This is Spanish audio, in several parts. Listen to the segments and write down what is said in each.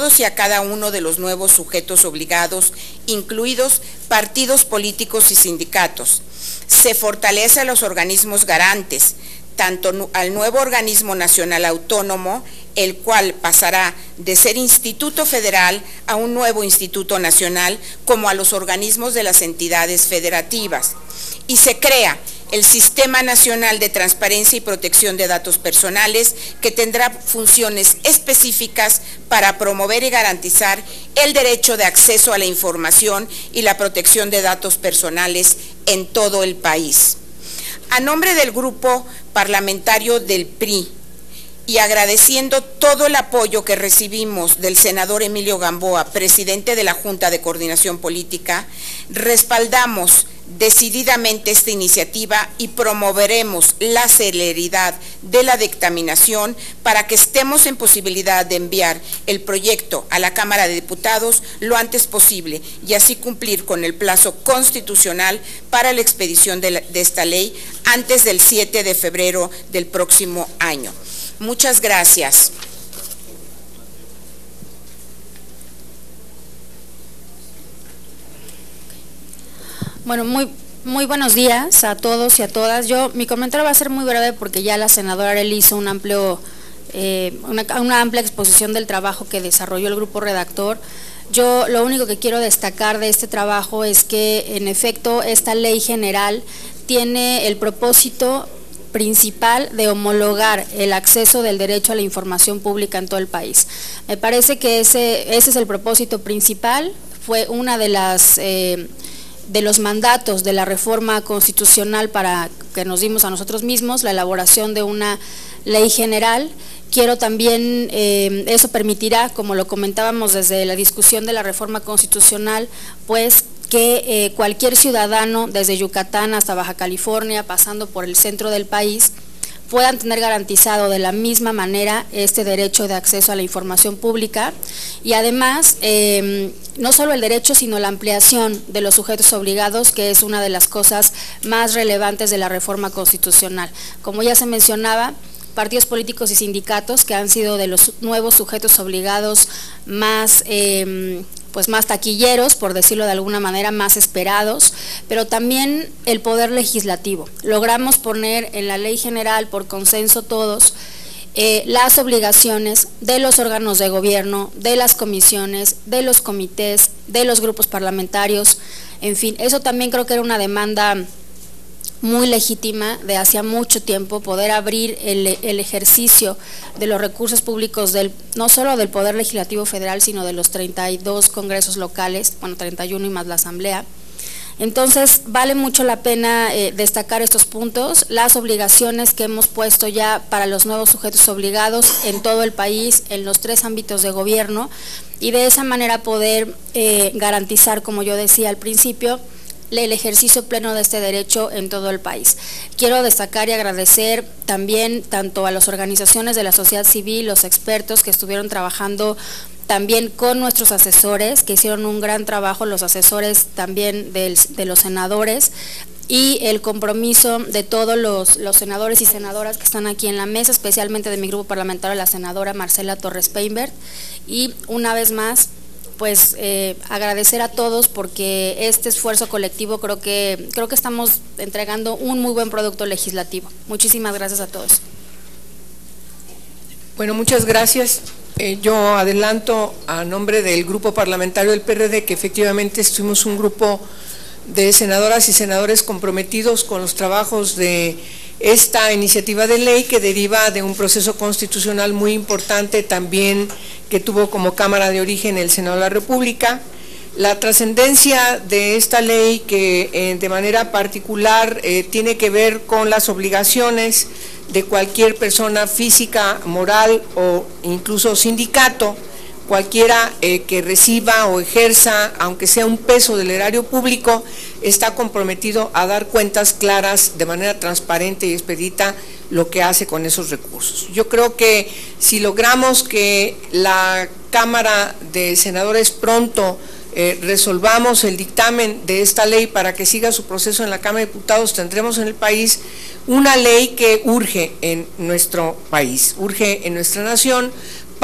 todos y a cada uno de los nuevos sujetos obligados, incluidos partidos políticos y sindicatos. Se fortalece a los organismos garantes, tanto al nuevo organismo nacional autónomo, el cual pasará de ser instituto federal a un nuevo instituto nacional, como a los organismos de las entidades federativas. Y se crea el Sistema Nacional de Transparencia y Protección de Datos Personales, que tendrá funciones específicas para promover y garantizar el derecho de acceso a la información y la protección de datos personales en todo el país. A nombre del grupo parlamentario del PRI, y agradeciendo todo el apoyo que recibimos del senador Emilio Gamboa, presidente de la Junta de Coordinación Política, respaldamos decididamente esta iniciativa y promoveremos la celeridad de la dictaminación para que estemos en posibilidad de enviar el proyecto a la Cámara de Diputados lo antes posible y así cumplir con el plazo constitucional para la expedición de esta ley antes del 7 de febrero del próximo año. Muchas gracias. Bueno, muy buenos días a todos y a todas. Mi comentario va a ser muy breve porque ya la senadora Arely hizo una amplia exposición del trabajo que desarrolló el grupo redactor. Yo lo único que quiero destacar de este trabajo es que, en efecto, esta ley general tiene el propósito principal de homologar el acceso del derecho a la información pública en todo el país. Me parece que ese es el propósito principal, fue una de los mandatos de la reforma constitucional para que nos dimos a nosotros mismos, la elaboración de una ley general. Quiero también, eso permitirá, como lo comentábamos desde la discusión de la reforma constitucional, pues que cualquier ciudadano, desde Yucatán hasta Baja California, pasando por el centro del país, puedan tener garantizado de la misma manera este derecho de acceso a la información pública y además no solo el derecho sino la ampliación de los sujetos obligados, que es una de las cosas más relevantes de la reforma constitucional. Como ya se mencionaba, partidos políticos y sindicatos que han sido de los nuevos sujetos obligados más más taquilleros, por decirlo de alguna manera, más esperados, pero también el Poder Legislativo. Logramos poner en la ley general, por consenso todos, las obligaciones de los órganos de gobierno, de las comisiones, de los comités, de los grupos parlamentarios, en fin, eso también creo que era una demanda muy legítima de hacía mucho tiempo, poder abrir el ejercicio de los recursos públicos no solo del Poder Legislativo Federal, sino de los 32 congresos locales, bueno, 31 y más la Asamblea. Entonces, vale mucho la pena destacar estos puntos, las obligaciones que hemos puesto ya para los nuevos sujetos obligados en todo el país, en los 3 ámbitos de gobierno, y de esa manera poder garantizar, como yo decía al principio, el ejercicio pleno de este derecho en todo el país. Quiero destacar y agradecer también tanto a las organizaciones de la sociedad civil, los expertos que estuvieron trabajando también con nuestros asesores, que hicieron un gran trabajo, los asesores también de los senadores, y el compromiso de todos los senadores y senadoras que están aquí en la mesa, especialmente de mi grupo parlamentario, la senadora Marcela Torres Peinbert, y una vez más, pues agradecer a todos porque este esfuerzo colectivo creo que estamos entregando un muy buen producto legislativo. Muchísimas gracias a todos. Bueno, muchas gracias. Yo adelanto a nombre del grupo parlamentario del PRD que efectivamente estuvimos un grupo de senadoras y senadores comprometidos con los trabajos de esta iniciativa de ley que deriva de un proceso constitucional muy importante también que tuvo como Cámara de Origen el Senado de la República. La trascendencia de esta ley que de manera particular tiene que ver con las obligaciones de cualquier persona física, moral o incluso sindicato, cualquiera que reciba o ejerza, aunque sea un peso del erario público, está comprometido a dar cuentas claras de manera transparente y expedita lo que hace con esos recursos. Yo creo que si logramos que la Cámara de Senadores pronto resolvamos el dictamen de esta ley para que siga su proceso en la Cámara de Diputados, tendremos en el país una ley que urge en nuestro país, urge en nuestra nación,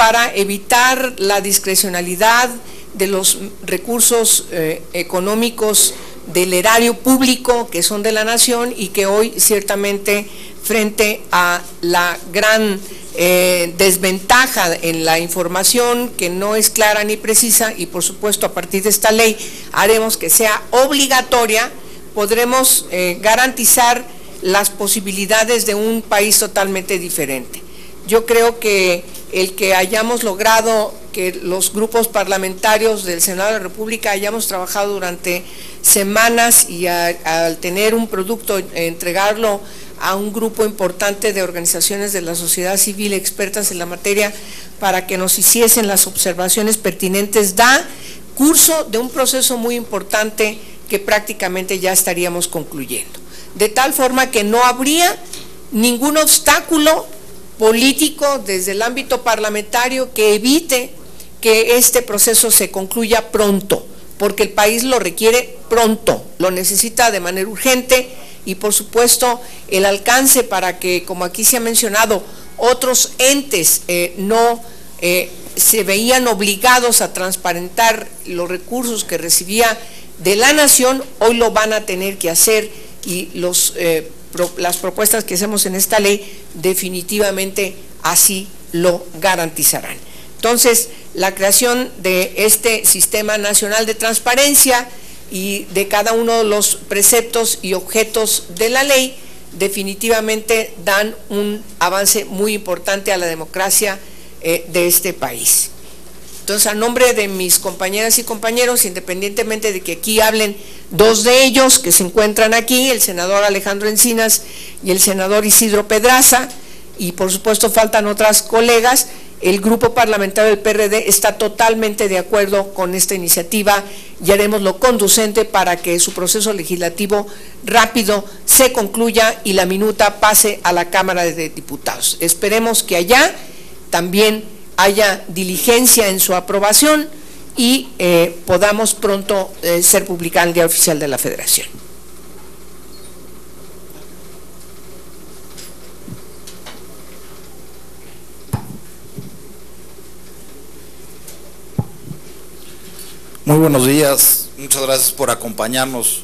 para evitar la discrecionalidad de los recursos económicos del erario público que son de la nación y que hoy ciertamente frente a la gran desventaja en la información que no es clara ni precisa y por supuesto a partir de esta ley haremos que sea obligatoria, podremos garantizar las posibilidades de un país totalmente diferente. Yo creo que el que hayamos logrado que los grupos parlamentarios del Senado de la República hayamos trabajado durante semanas y al tener un producto, entregarlo a un grupo importante de organizaciones de la sociedad civil expertas en la materia para que nos hiciesen las observaciones pertinentes, da curso de un proceso muy importante que prácticamente ya estaríamos concluyendo. De tal forma que no habría ningún obstáculo político desde el ámbito parlamentario que evite que este proceso se concluya pronto, porque el país lo requiere pronto, lo necesita de manera urgente y por supuesto el alcance para que, como aquí se ha mencionado, otros entes no se veían obligados a transparentar los recursos que recibía de la nación, hoy lo van a tener que hacer y las propuestas que hacemos en esta ley definitivamente así lo garantizarán. Entonces, la creación de este Sistema Nacional de Transparencia y de cada uno de los preceptos y objetos de la ley definitivamente dan un avance muy importante a la democracia de este país. Entonces, a nombre de mis compañeras y compañeros, independientemente de que aquí hablen dos de ellos que se encuentran aquí, el senador Alejandro Encinas y el senador Isidro Pedraza, y por supuesto faltan otras colegas, el grupo parlamentario del PRD está totalmente de acuerdo con esta iniciativa y haremos lo conducente para que su proceso legislativo rápido se concluya y la minuta pase a la Cámara de Diputados. Esperemos que allá también haya diligencia en su aprobación y podamos pronto ser publicada en el Diario Oficial de la Federación. Muy buenos días, muchas gracias por acompañarnos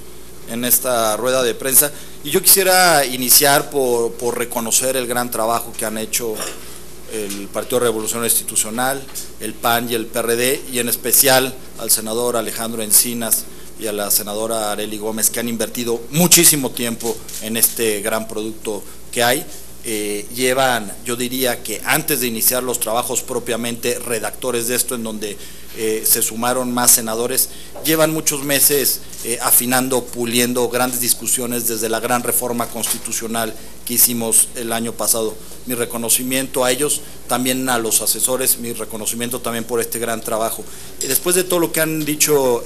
en esta rueda de prensa. Y yo quisiera iniciar por reconocer el gran trabajo que han hecho el Partido Revolucionario Institucional, el PAN y el PRD, y en especial al senador Alejandro Encinas y a la senadora Arely Gómez, que han invertido muchísimo tiempo en este gran producto que hay. Llevan, yo diría que antes de iniciar los trabajos propiamente redactores de esto, en donde se sumaron más senadores, llevan muchos meses afinando, puliendo grandes discusiones desde la gran reforma constitucional que hicimos el año pasado. Mi reconocimiento a ellos, también a los asesores, mi reconocimiento también por este gran trabajo. Después de todo lo que han dicho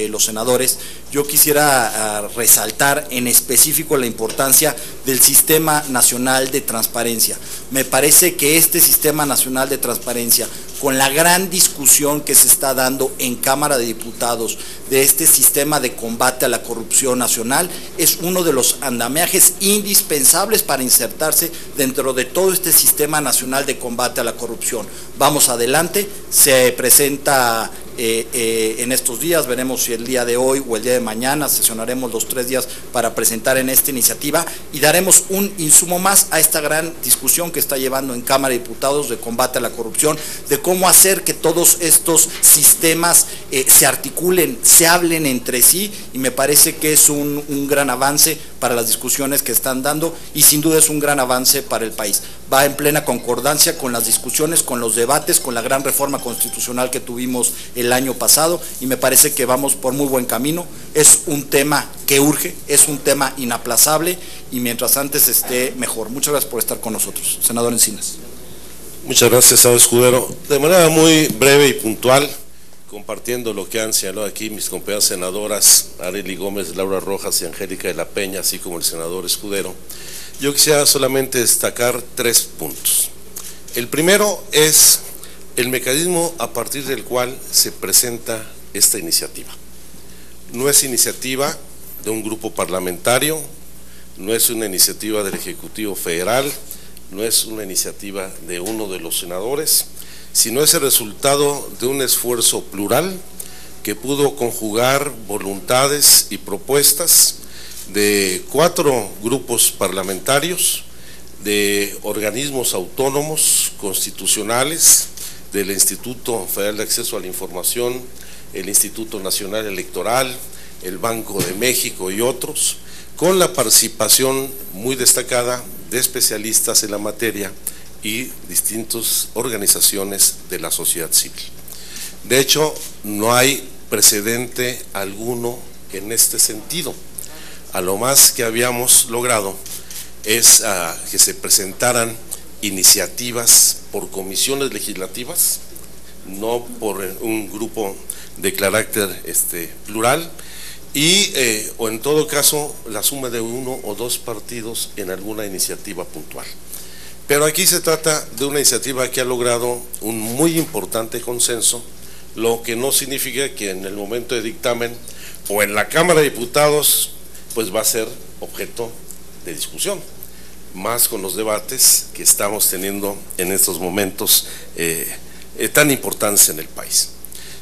los senadores, yo quisiera resaltar en específico la importancia del Sistema Nacional de Transparencia. Me parece que este Sistema Nacional de Transparencia, con la gran discusión que se está dando en Cámara de Diputados de este sistema de combate a la corrupción nacional, es uno de los andamiajes indispensables para insertarse dentro de todo este Sistema Nacional de Combate a la Corrupción. Vamos adelante, se presenta en estos días, veremos si el día de hoy o el día de mañana, sesionaremos los 3 días para presentar en esta iniciativa y daremos un insumo más a esta gran discusión que está llevando en Cámara de Diputados de combate a la corrupción, de cómo hacer que todos estos sistemas se articulen, se hablen entre sí, y me parece que es un gran avance para las discusiones que están dando y sin duda es un gran avance para el país. Va en plena concordancia con las discusiones, con los debates, con la gran reforma constitucional que tuvimos el año pasado y me parece que vamos por muy buen camino. Es un tema que urge, es un tema inaplazable y mientras antes esté mejor. Muchas gracias por estar con nosotros. Senador Encinas. Muchas gracias, senador Escudero. De manera muy breve y puntual, compartiendo lo que han señalado aquí mis compañeras senadoras Arely Gómez, Laura Rojas y Angélica de la Peña, así como el senador Escudero, yo quisiera solamente destacar 3 puntos. El primero es el mecanismo a partir del cual se presenta esta iniciativa. No es iniciativa de un grupo parlamentario, no es una iniciativa del Ejecutivo Federal, no es una iniciativa de uno de los senadores, sino es el resultado de un esfuerzo plural que pudo conjugar voluntades y propuestas de 4 grupos parlamentarios, de organismos autónomos constitucionales, del Instituto Federal de Acceso a la Información, el Instituto Nacional Electoral, el Banco de México y otros, con la participación muy destacada de especialistas en la materia y distintas organizaciones de la sociedad civil. De hecho, no hay precedente alguno en este sentido. A lo más que habíamos logrado es que se presentaran iniciativas por comisiones legislativas, no por un grupo de carácter plural, y o en todo caso la suma de 1 o 2 partidos en alguna iniciativa puntual. Pero aquí se trata de una iniciativa que ha logrado un muy importante consenso, lo que no significa que en el momento de dictamen o en la Cámara de Diputados pues va a ser objeto de discusión, más con los debates que estamos teniendo en estos momentos tan importantes en el país.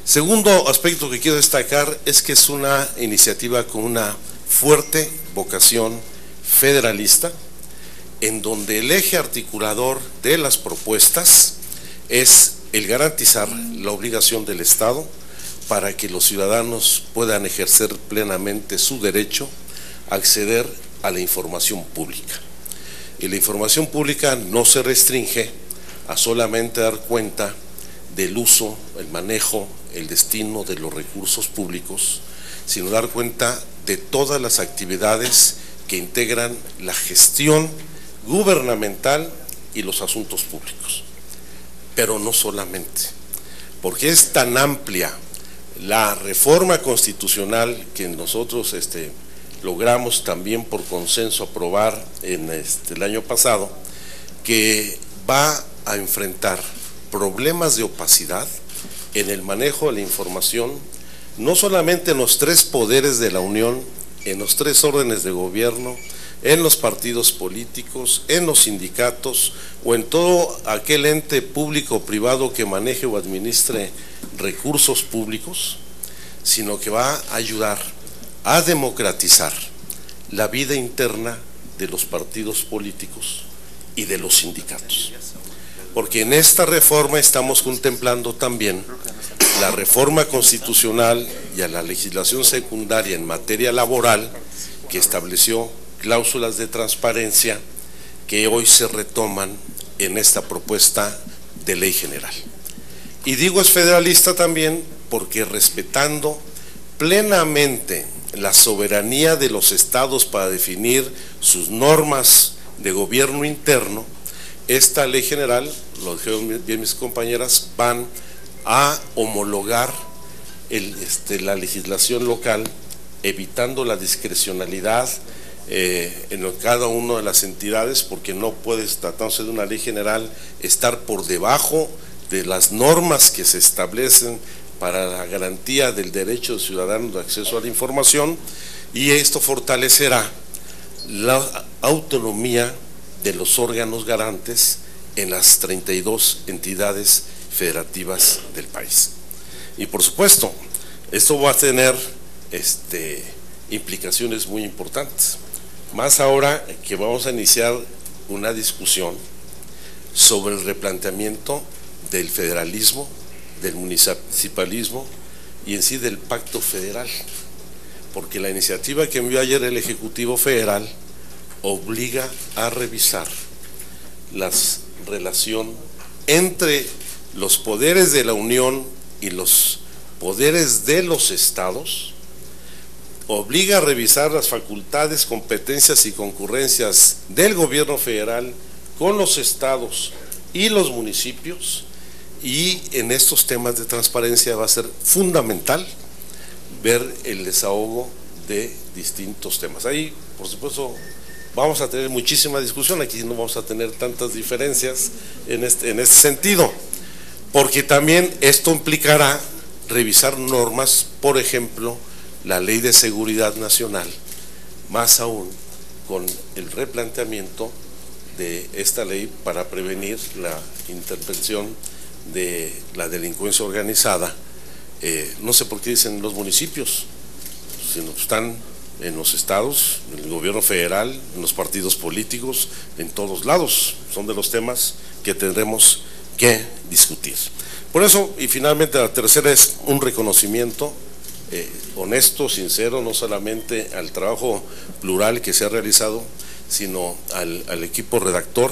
Segundo aspecto que quiero destacar es que es una iniciativa con una fuerte vocación federalista, en donde el eje articulador de las propuestas es el garantizar la obligación del Estado para que los ciudadanos puedan ejercer plenamente su derecho a acceder a la información pública. Y la información pública no se restringe a solamente dar cuenta del uso, el manejo, el destino de los recursos públicos, sino dar cuenta de todas las actividades que integran la gestión gubernamental y los asuntos públicos. Pero no solamente, porque es tan amplia la reforma constitucional que nosotros logramos también por consenso aprobar en el año pasado, que va a enfrentar problemas de opacidad en el manejo de la información, no solamente en los 3 poderes de la Unión, en los 3 órdenes de gobierno, en los partidos políticos, en los sindicatos o en todo aquel ente público o privado que maneje o administre recursos públicos, sino que va a ayudar a democratizar la vida interna de los partidos políticos y de los sindicatos. Porque en esta reforma estamos contemplando también la reforma constitucional y a la legislación secundaria en materia laboral, que estableció cláusulas de transparencia que hoy se retoman en esta propuesta de ley general. Y digo es federalista también porque respetando plenamente la soberanía de los estados para definir sus normas de gobierno interno, esta ley general, lo dijeron bien mis compañeras, van a homologar la legislación local, evitando la discrecionalidad en cada una de las entidades, porque no puede, tratándose de una ley general, estar por debajo de las normas que se establecen para la garantía del derecho de ciudadanos de acceso a la información, y esto fortalecerá la autonomía de los órganos garantes en las 32 entidades federativas del país. Y por supuesto, esto va a tener implicaciones muy importantes, más ahora que vamos a iniciar una discusión sobre el replanteamiento del federalismo, del municipalismo y en sí del pacto federal, porque la iniciativa que envió ayer el Ejecutivo Federal obliga a revisar la relación entre los poderes de la Unión y los poderes de los estados, obliga a revisar las facultades, competencias y concurrencias del gobierno federal con los estados y los municipios, y en estos temas de transparencia va a ser fundamental ver el desahogo de distintos temas. Ahí, por supuesto, vamos a tener muchísima discusión, aquí no vamos a tener tantas diferencias en este sentido, porque también esto implicará revisar normas, por ejemplo, la Ley de Seguridad Nacional, más aún con el replanteamiento de esta ley para prevenir la intervención de la delincuencia organizada, no sé por qué dicen los municipios, sino que están en los estados, en el gobierno federal, en los partidos políticos, en todos lados. Son de los temas que tendremos que discutir. Por eso, y finalmente la tercera es un reconocimiento honesto, sincero, no solamente al trabajo plural que se ha realizado, sino al equipo redactor,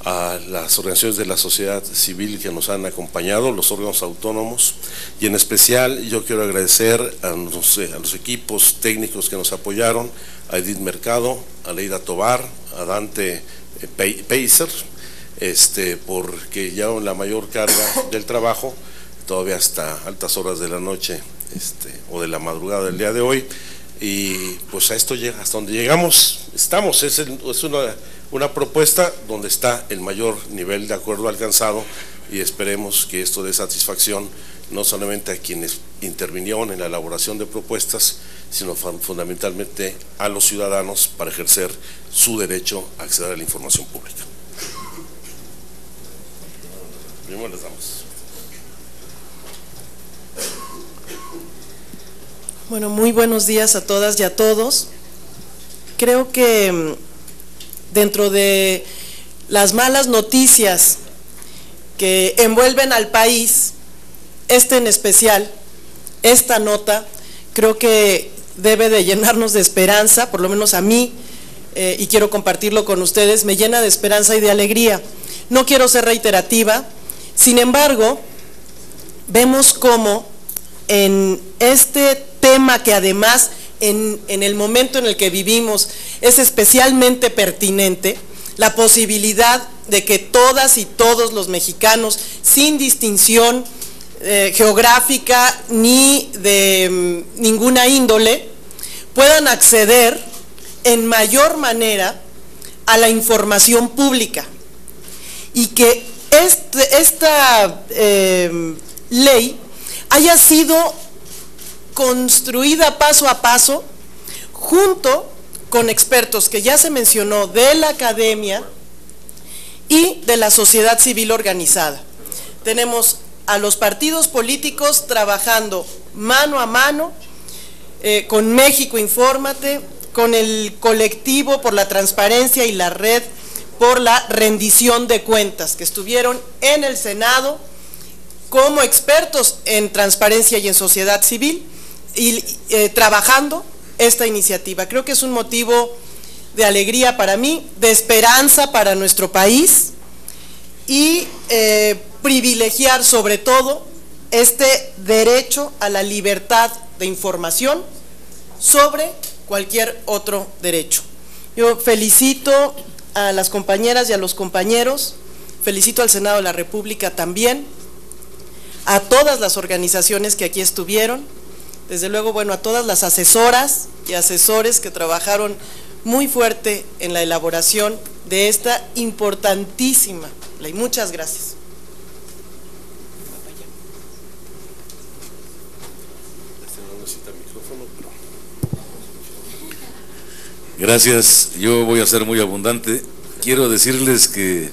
a las organizaciones de la sociedad civil que nos han acompañado, los órganos autónomos, y en especial yo quiero agradecer a los equipos técnicos que nos apoyaron, a Edith Mercado, a Leida Tobar, a Dante Peiser, porque llevaron la mayor carga del trabajo, todavía hasta altas horas de la noche o de la madrugada del día de hoy, y pues a esto llega, hasta donde llegamos, estamos, es una propuesta donde está el mayor nivel de acuerdo alcanzado, y esperemos que esto dé satisfacción no solamente a quienes intervinieron en la elaboración de propuestas, sino fundamentalmente a los ciudadanos para ejercer su derecho a acceder a la información pública. Primero les damos. Bueno, muy buenos días a todas y a todos. Creo que dentro de las malas noticias que envuelven al país, en especial, esta nota, creo que debe de llenarnos de esperanza, por lo menos a mí, y quiero compartirlo con ustedes, me llena de esperanza y de alegría. No quiero ser reiterativa, sin embargo, vemos cómo en este tema que además en el momento en el que vivimos es especialmente pertinente, la posibilidad de que todas y todos los mexicanos, sin distinción geográfica ni de ninguna índole, puedan acceder en mayor manera a la información pública, y que esta ley haya sido construida paso a paso junto con expertos que ya se mencionó de la academia y de la sociedad civil organizada. Tenemos a los partidos políticos trabajando mano a mano con México Infórmate, con el colectivo por la transparencia y la red por la rendición de cuentas, que estuvieron en el Senado como expertos en transparencia y en sociedad civil y trabajando esta iniciativa. Creo que es un motivo de alegría para mí, de esperanza para nuestro país, y privilegiar sobre todo este derecho a la libertad de información sobre cualquier otro derecho. Yo felicito a las compañeras y a los compañeros, felicito al Senado de la República también, a todas las organizaciones que aquí estuvieron, desde luego, bueno, a todas las asesoras y asesores que trabajaron muy fuerte en la elaboración de esta importantísima ley. Muchas gracias. Gracias, yo voy a ser muy abundante. Quiero decirles que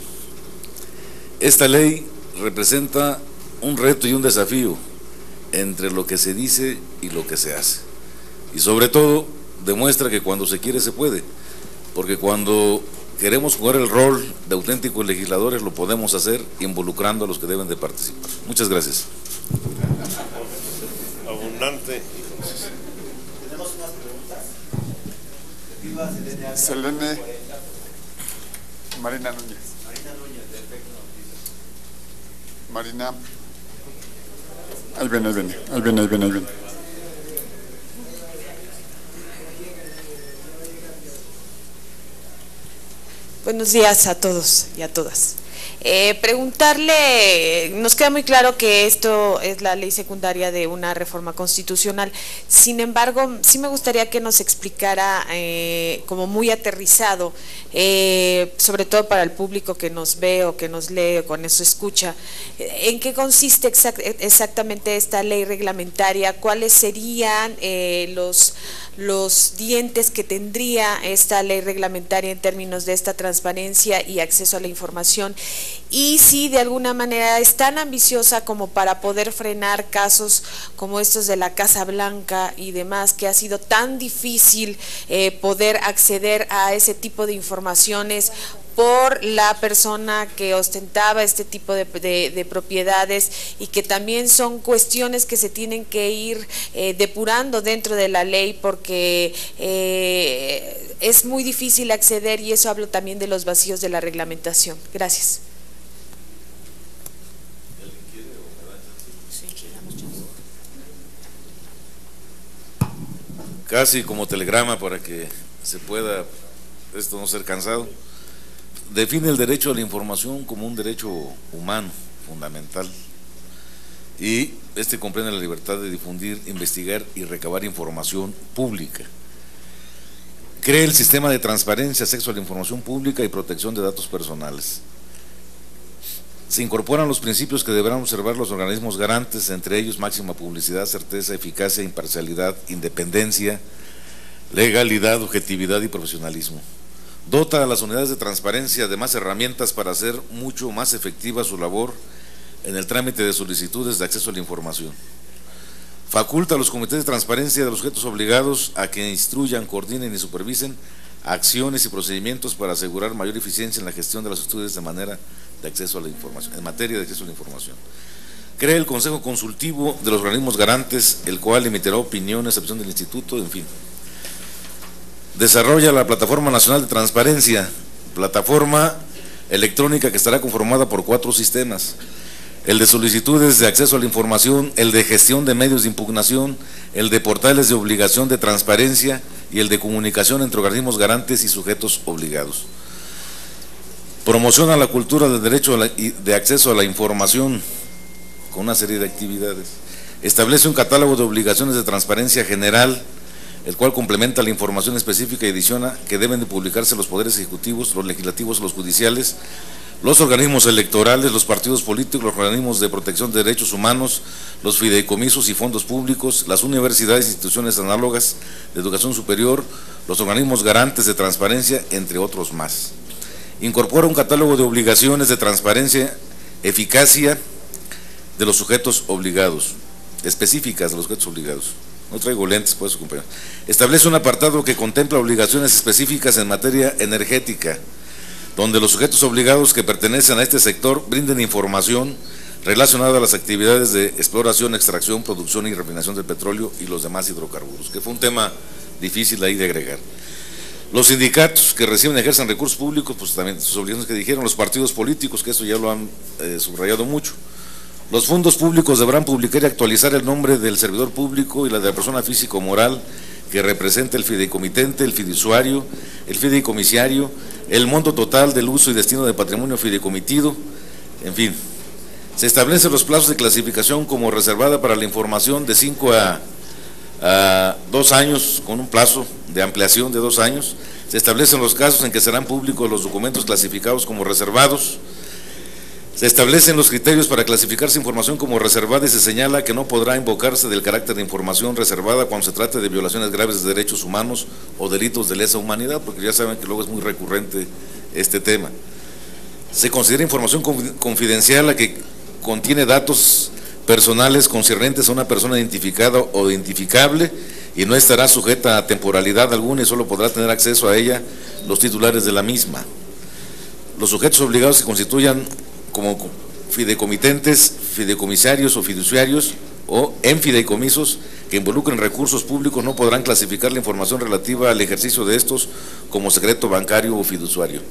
esta ley representa un reto y un desafío entre lo que se dice y lo que se hace. Y sobre todo demuestra que cuando se quiere se puede, porque cuando queremos jugar el rol de auténticos legisladores lo podemos hacer involucrando a los que deben de participar. Muchas gracias. Abundante. Tenemos unas preguntas. Selene Marina Núñez. Marina. Ahí viene. Buenos días a todos y a todas. Preguntarle, nos queda muy claro que esto es la ley secundaria de una reforma constitucional, sin embargo, sí me gustaría que nos explicara como muy aterrizado, sobre todo para el público que nos ve o que nos lee o con eso escucha, en qué consiste exactamente esta ley reglamentaria, cuáles serían los dientes que tendría esta ley reglamentaria en términos de esta transparencia y acceso a la información, y si de alguna manera es tan ambiciosa como para poder frenar casos como estos de la Casa Blanca y demás, que ha sido tan difícil poder acceder a ese tipo de informaciones por la persona que ostentaba este tipo de propiedades, y que también son cuestiones que se tienen que ir depurando dentro de la ley, porque es muy difícil acceder, y eso hablo también de los vacíos de la reglamentación. Gracias. Casi como telegrama para que se pueda esto no ser cansado. Define el derecho a la información como un derecho humano fundamental, y este comprende la libertad de difundir, investigar y recabar información pública. Crea el sistema de transparencia, acceso a la información pública y protección de datos personales. Se incorporan los principios que deberán observar los organismos garantes, entre ellos máxima publicidad, certeza, eficacia, imparcialidad, independencia, legalidad, objetividad y profesionalismo. Dota a las unidades de transparencia de más herramientas para hacer mucho más efectiva su labor en el trámite de solicitudes de acceso a la información. Faculta a los comités de transparencia de los sujetos obligados a que instruyan, coordinen y supervisen acciones y procedimientos para asegurar mayor eficiencia en la gestión de las solicitudes de manera de acceso a la información, en materia de acceso a la información. Crea el Consejo Consultivo de los organismos garantes, el cual emitirá opiniones a excepción del Instituto, en fin. Desarrolla la Plataforma Nacional de Transparencia, plataforma electrónica que estará conformada por 4 sistemas: el de solicitudes de acceso a la información, el de gestión de medios de impugnación, el de portales de obligación de transparencia y el de comunicación entre organismos garantes y sujetos obligados. Promociona la cultura del derecho de acceso a la información con una serie de actividades. Establece un catálogo de obligaciones de transparencia general, el cual complementa la información específica y adiciona que deben de publicarse los poderes ejecutivos, los legislativos, los judiciales, los organismos electorales, los partidos políticos, los organismos de protección de derechos humanos, los fideicomisos y fondos públicos, las universidades e instituciones análogas de educación superior, los organismos garantes de transparencia, entre otros más. Incorpora un catálogo de obligaciones de transparencia, eficacia de los sujetos obligados, específicas de los sujetos obligados. No traigo lentes, por eso, compañero. Establece un apartado que contempla obligaciones específicas en materia energética, donde los sujetos obligados que pertenecen a este sector brinden información relacionada a las actividades de exploración, extracción, producción y refinación del petróleo y los demás hidrocarburos, que fue un tema difícil ahí de agregar. Los sindicatos que reciben y ejercen recursos públicos, pues también sus obligaciones que dijeron, los partidos políticos, que eso ya lo han subrayado mucho. Los fondos públicos deberán publicar y actualizar el nombre del servidor público y la de la persona física o moral que representa el fideicomitente, el fiduciario, el fideicomisario, el monto total del uso y destino de patrimonio fideicomitido, en fin. Se establecen los plazos de clasificación como reservada para la información de 5 a 2 años, con un plazo de ampliación de 2 años. Se establecen los casos en que serán públicos los documentos clasificados como reservados. Se establecen los criterios para clasificarse información como reservada y se señala que no podrá invocarse del carácter de información reservada cuando se trate de violaciones graves de derechos humanos o delitos de lesa humanidad, porque ya saben que luego es muy recurrente este tema. Se considera información confidencial la que contiene datos personales concernientes a una persona identificada o identificable y no estará sujeta a temporalidad alguna y solo podrá tener acceso a ella los titulares de la misma. Los sujetos obligados se constituyan como fideicomitentes, fideicomisarios o fiduciarios o en fideicomisos que involucren recursos públicos no podrán clasificar la información relativa al ejercicio de estos como secreto bancario o fiduciario.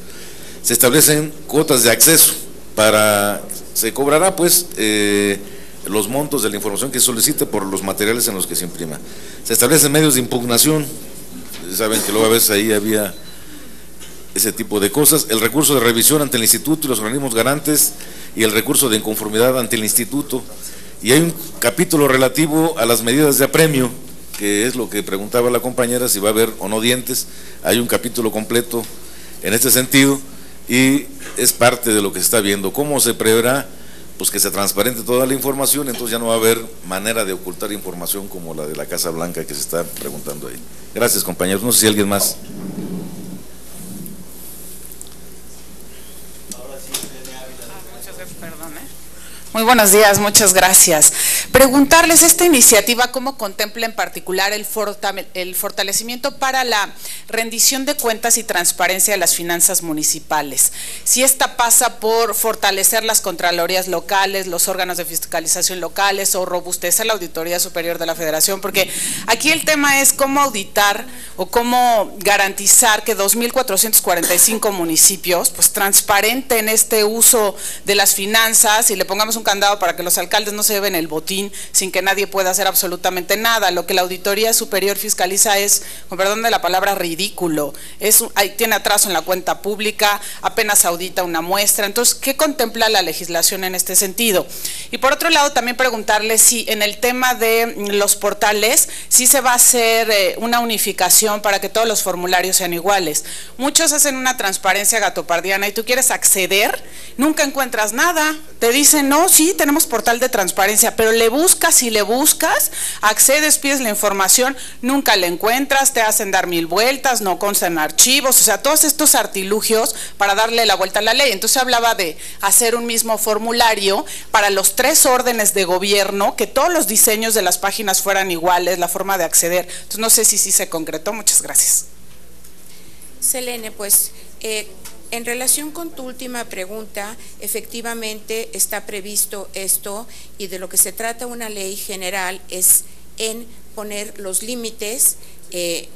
Se establecen cuotas de acceso se cobrará pues los montos de la información que se solicite por los materiales en los que se imprima. Se establecen medios de impugnación, saben que luego a veces ahí había ese tipo de cosas, el recurso de revisión ante el instituto y los organismos garantes y el recurso de inconformidad ante el instituto, y hay un capítulo relativo a las medidas de apremio, que es lo que preguntaba la compañera, si va a haber o no dientes. Hay un capítulo completo en este sentido y es parte de lo que se está viendo. ¿Cómo se preverá? Pues que se transparente toda la información, entonces ya no va a haber manera de ocultar información como la de la Casa Blanca que se está preguntando ahí. Gracias, compañeros. No sé si alguien más. buenos días, muchas gracias. Preguntarles esta iniciativa, ¿cómo contempla en particular el fortalecimiento para la rendición de cuentas y transparencia de las finanzas municipales? Si esta pasa por fortalecer las contralorías locales, los órganos de fiscalización locales o robustecer la Auditoría Superior de la Federación, porque aquí el tema es cómo auditar o cómo garantizar que 2.445 municipios pues transparenten este uso de las finanzas y le pongamos un candado para que los alcaldes no se lleven el botín sin que nadie pueda hacer absolutamente nada. Lo que la Auditoría Superior fiscaliza es, con perdón de la palabra, ridículo. Tiene atraso en la cuenta pública, apenas audita una muestra. Entonces, ¿qué contempla la legislación en este sentido? Y por otro lado, también preguntarle si en el tema de los portales, si se va a hacer una unificación para que todos los formularios sean iguales. Muchos hacen una transparencia gatopardiana y tú quieres acceder, nunca encuentras nada. Te dicen, no, sí, tenemos portal de transparencia, pero le buscas y le buscas, accedes, pides la información, nunca la encuentras, te hacen dar 1000 vueltas, no constan archivos, o sea, todos estos artilugios para darle la vuelta a la ley. Entonces hablaba de hacer un mismo formulario para los 3 órdenes de gobierno, que todos los diseños de las páginas fueran iguales, la forma de acceder. Entonces no sé si sí se concretó. Muchas gracias. Selene, pues en relación con tu última pregunta, efectivamente está previsto esto y de lo que se trata una ley general es en poner los límites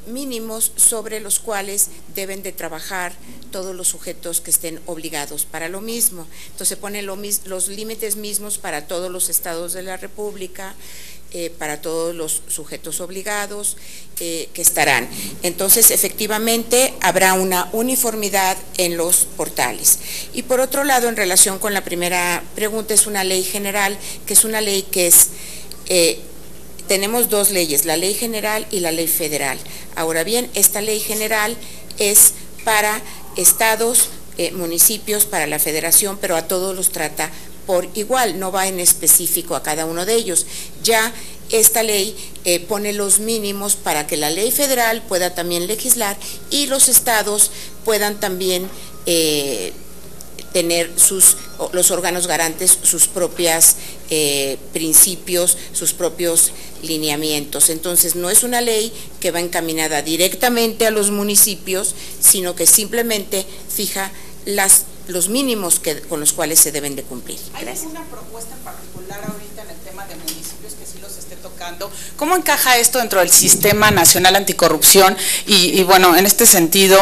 mínimos sobre los cuales deben de trabajar todos los sujetos que estén obligados para lo mismo. Entonces se ponen los límites mismos para todos los estados de la República, para todos los sujetos obligados que estarán. Entonces, efectivamente, habrá una uniformidad en los portales. Y por otro lado, en relación con la primera pregunta, es una ley general, que es una ley que es, tenemos 2 leyes, la ley general y la ley federal. Ahora bien, esta ley general es para estados, municipios, para la federación, pero a todos los trata por igual, no va en específico a cada uno de ellos. Ya esta ley pone los mínimos para que la ley federal pueda también legislar y los estados puedan también tener los órganos garantes sus propios principios, sus propios lineamientos. Entonces no es una ley que va encaminada directamente a los municipios, sino que simplemente fija los mínimos con los cuales se deben de cumplir. ¿Hay alguna propuesta en particular ahorita en el tema de municipios que sí los esté tocando? ¿Cómo encaja esto dentro del Sistema Nacional Anticorrupción? Y bueno, en este sentido,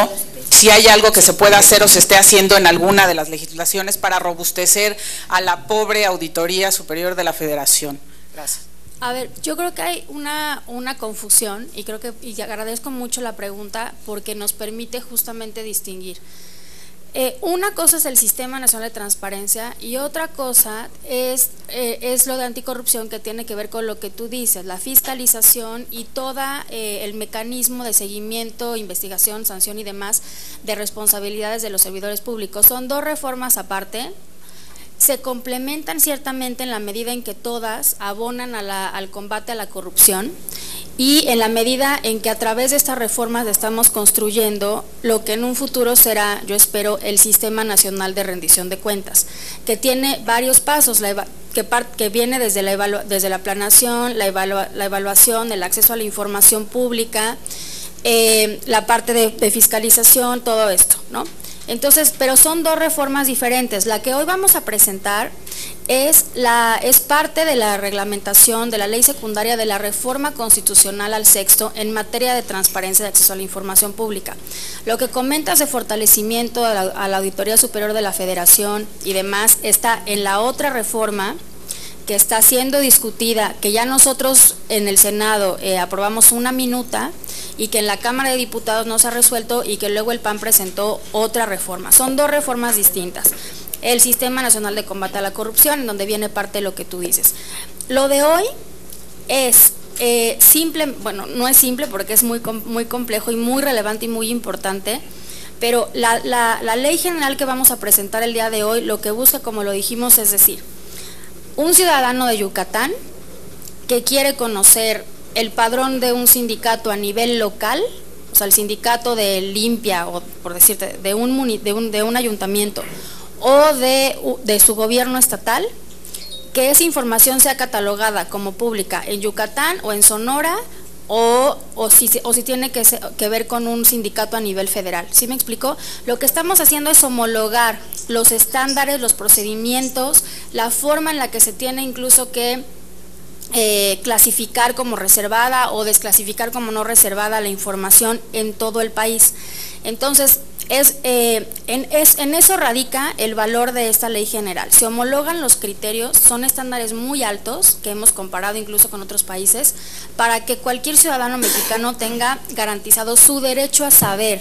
si hay algo que se pueda hacer o se esté haciendo en alguna de las legislaciones para robustecer a la pobre Auditoría Superior de la Federación. Gracias. A ver, yo creo que hay una confusión y agradezco mucho la pregunta porque nos permite justamente distinguir. Una cosa es el Sistema Nacional de Transparencia y otra cosa es lo de anticorrupción, que tiene que ver con lo que tú dices, la fiscalización y todo el mecanismo de seguimiento, investigación, sanción y demás de responsabilidades de los servidores públicos. Son 2 reformas aparte. Se complementan ciertamente en la medida en que todas abonan al combate a la corrupción y en la medida en que a través de estas reformas estamos construyendo lo que en un futuro será, yo espero, el Sistema Nacional de Rendición de Cuentas, que tiene varios pasos, que viene desde la planeación, la evaluación, el acceso a la información pública, la parte de fiscalización, todo esto, ¿no? Entonces, pero son 2 reformas diferentes. La que hoy vamos a presentar es parte de la reglamentación de la ley secundaria de la reforma constitucional al 6º en materia de transparencia y acceso a la información pública. Lo que comentas de fortalecimiento a la Auditoría Superior de la Federación y demás está en la otra reforma que está siendo discutida, que ya nosotros en el Senado aprobamos una minuta y que en la Cámara de Diputados no se ha resuelto y que luego el PAN presentó otra reforma. Son 2 reformas distintas. El Sistema Nacional de Combate a la Corrupción, en donde viene parte de lo que tú dices. Lo de hoy es simple, bueno, no es simple porque es muy complejo y muy relevante y muy importante, pero la ley general que vamos a presentar el día de hoy lo que busca, como lo dijimos, es decir, un ciudadano de Yucatán que quiere conocer el padrón de un sindicato a nivel local, o sea, el sindicato de Limpia, o por decirte, de un ayuntamiento o de su gobierno estatal, que esa información sea catalogada como pública en Yucatán o en Sonora, o si tiene que ver con un sindicato a nivel federal. ¿Sí me explicó? Lo que estamos haciendo es homologar los estándares, los procedimientos, la forma en la que se tiene incluso que clasificar como reservada o desclasificar como no reservada la información en todo el país. Entonces, en eso radica el valor de esta ley general. Se homologan los criterios, son estándares muy altos, que hemos comparado incluso con otros países, para que cualquier ciudadano mexicano tenga garantizado su derecho a saber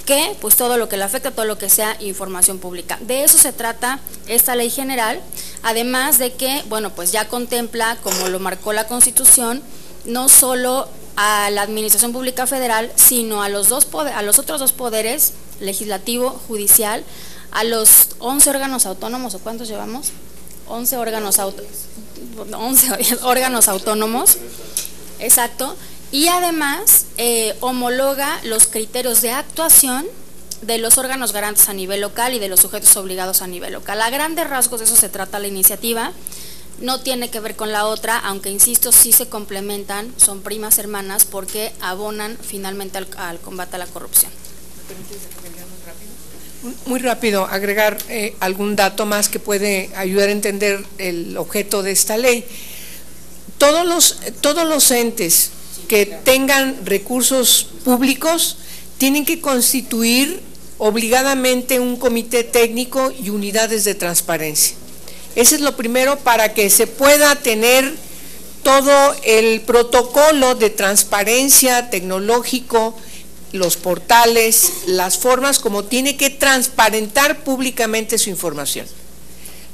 que pues todo lo que le afecta, todo lo que sea información pública. De eso se trata esta ley general, además de que, bueno, pues ya contempla, como lo marcó la Constitución, no solo a la Administración Pública Federal, sino a los otros dos poderes, legislativo, judicial, a los 11 órganos autónomos, ¿o cuántos llevamos? 11 órganos autónomos, exacto, y además homologa los criterios de actuación de los órganos garantes a nivel local y de los sujetos obligados a nivel local. A grandes rasgos de eso se trata la iniciativa. No tiene que ver con la otra, aunque insisto, sí se complementan, son primas hermanas porque abonan finalmente al combate a la corrupción. Muy rápido, agregar algún dato más que puede ayudar a entender el objeto de esta ley. Todos los entes que tengan recursos públicos tienen que constituir obligadamente un comité técnico y unidades de transparencia. Ese es lo primero para que se pueda tener todo el protocolo de transparencia tecnológico, los portales, las formas como tiene que transparentar públicamente su información.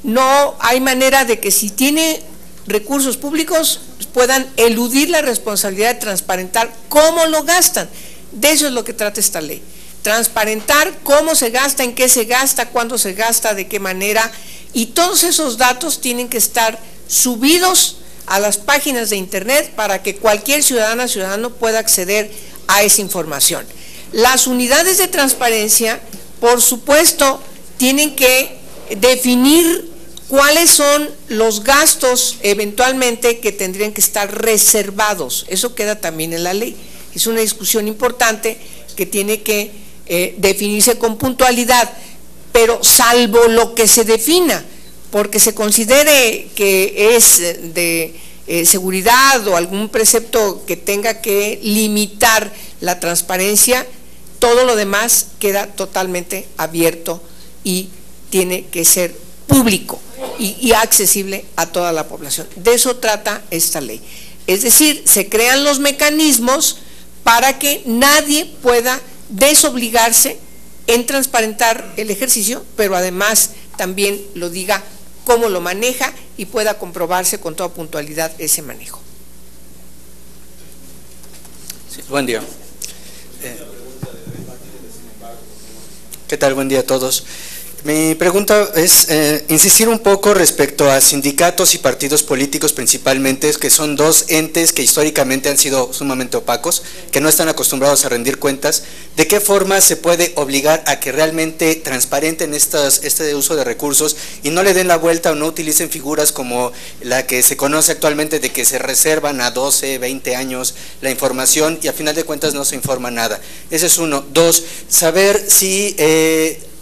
No hay manera de que si tiene recursos públicos puedan eludir la responsabilidad de transparentar cómo lo gastan. De eso es lo que trata esta ley. Transparentar cómo se gasta, en qué se gasta, cuándo se gasta, de qué manera, y todos esos datos tienen que estar subidos a las páginas de internet para que cualquier ciudadano pueda acceder a esa información. Las unidades de transparencia, por supuesto, tienen que definir cuáles son los gastos eventualmente que tendrían que estar reservados. Eso queda también en la ley. Es una discusión importante que tiene que definirse con puntualidad, pero salvo lo que se defina, porque se considere que es de seguridad o algún precepto que tenga que limitar la transparencia, todo lo demás queda totalmente abierto y tiene que ser público y accesible a toda la población. De eso trata esta ley. Es decir, se crean los mecanismos para que nadie pueda desobligarse en transparentar el ejercicio, pero además también lo diga cómo lo maneja y pueda comprobarse con toda puntualidad ese manejo. Sí, buen día. ¿Qué tal? Buen día a todos. Mi pregunta es insistir un poco respecto a sindicatos y partidos políticos principalmente, que son dos entes que históricamente han sido sumamente opacos, que no están acostumbrados a rendir cuentas. ¿De qué forma se puede obligar a que realmente transparenten este uso de recursos y no le den la vuelta o no utilicen figuras como la que se conoce actualmente de que se reservan a 12, 20 años la información y a final de cuentas no se informa nada? Ese es uno. Dos, saber si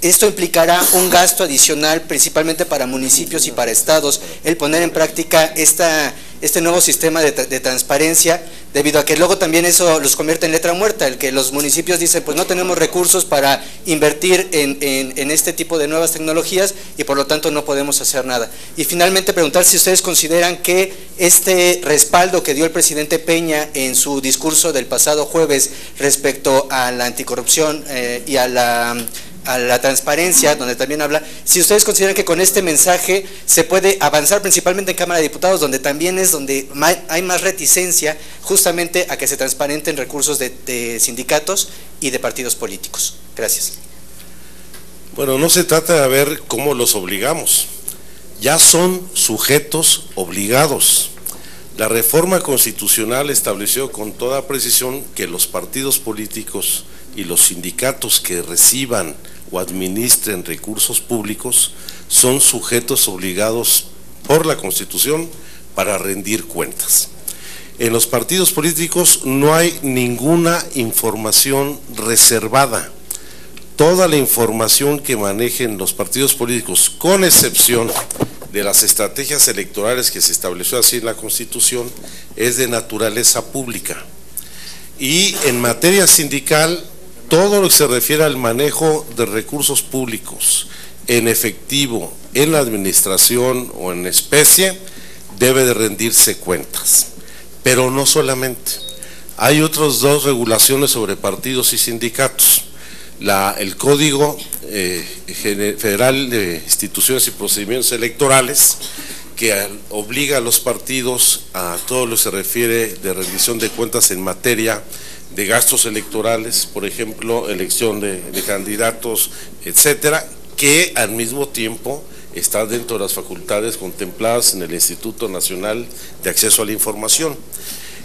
esto implicará un gasto adicional principalmente para municipios y para estados, el poner en práctica este nuevo sistema de transparencia, debido a que luego también eso los convierte en letra muerta, el que los municipios dicen pues no tenemos recursos para invertir en este tipo de nuevas tecnologías y por lo tanto no podemos hacer nada. Y finalmente preguntar si ustedes consideran que este respaldo que dio el presidente Peña en su discurso del pasado jueves respecto a la anticorrupción y a la transparencia, donde también habla, si ustedes consideran que con este mensaje se puede avanzar principalmente en Cámara de Diputados, donde también es donde hay más reticencia justamente a que se transparenten recursos de sindicatos y de partidos políticos. Gracias. Bueno, no se trata de ver cómo los obligamos, ya son sujetos obligados. La reforma constitucional estableció con toda precisión que los partidos políticos y los sindicatos que reciban o administren recursos públicos son sujetos obligados por la Constitución para rendir cuentas. En los partidos políticos no hay ninguna información reservada. Toda la información que manejen los partidos políticos, con excepción de las estrategias electorales que se estableció así en la Constitución, es de naturaleza pública. Y en materia sindical, todo lo que se refiere al manejo de recursos públicos en efectivo, en la administración o en especie, debe de rendirse cuentas. Pero no solamente. Hay otras dos regulaciones sobre partidos y sindicatos. El Código Federal de Instituciones y Procedimientos Electorales, que obliga a los partidos a todo lo que se refiere de rendición de cuentas en materia de gastos electorales, por ejemplo, elección de candidatos, etcétera, que al mismo tiempo está dentro de las facultades contempladas en el Instituto Nacional de Acceso a la Información.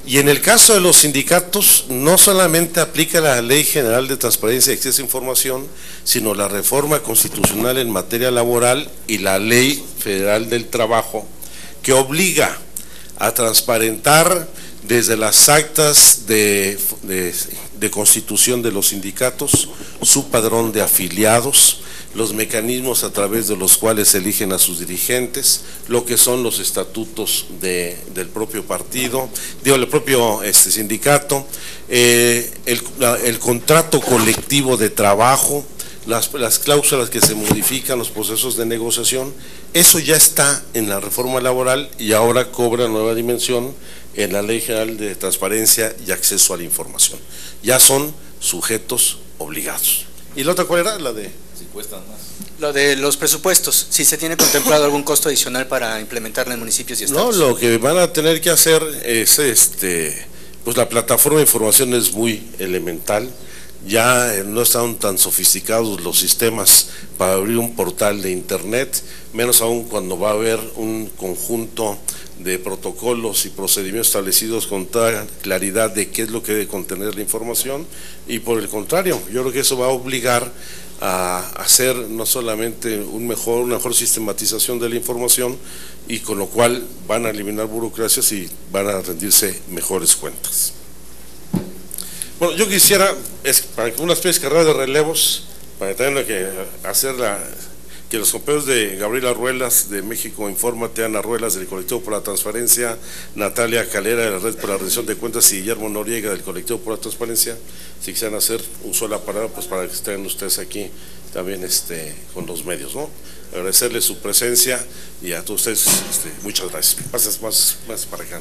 Y en el caso de los sindicatos, no solamente aplica la Ley General de Transparencia y Acceso a Información, sino la reforma constitucional en materia laboral y la Ley Federal del Trabajo, que obliga a transparentar desde las actas de constitución de los sindicatos, su padrón de afiliados, los mecanismos a través de los cuales eligen a sus dirigentes, lo que son los estatutos del propio partido, del propio sindicato, el contrato colectivo de trabajo, las cláusulas que se modifican, los procesos de negociación. Eso ya está en la reforma laboral y ahora cobra nueva dimensión en la Ley General de Transparencia y Acceso a la Información. Ya son sujetos obligados. ¿Y la otra cuál era? La de… Si cuestan más. Lo de los presupuestos, si se tiene contemplado algún costo adicional para implementarla en municipios y estados. No, lo que van a tener que hacer es, pues la plataforma de información es muy elemental. Ya no están tan sofisticados los sistemas para abrir un portal de internet, menos aún cuando va a haber un conjunto de protocolos y procedimientos establecidos con toda claridad de qué es lo que debe contener la información. Y por el contrario, yo creo que eso va a obligar a hacer no solamente una mejor sistematización de la información, y con lo cual van a eliminar burocracias y van a rendirse mejores cuentas. Bueno, yo quisiera, para que una especie de carrera de relevos, para tener que hacer que los compañeros de Gabriela Ruelas de México Infórmate, Ana Ruelas del Colectivo por la Transparencia, Natalia Calera de la Red por la Rendición de Cuentas y Guillermo Noriega del Colectivo por la Transparencia, si quisieran hacer un solo aparato, pues para que estén ustedes aquí también con los medios, ¿no? Agradecerles su presencia y a todos ustedes muchas gracias. Pasas más para acá.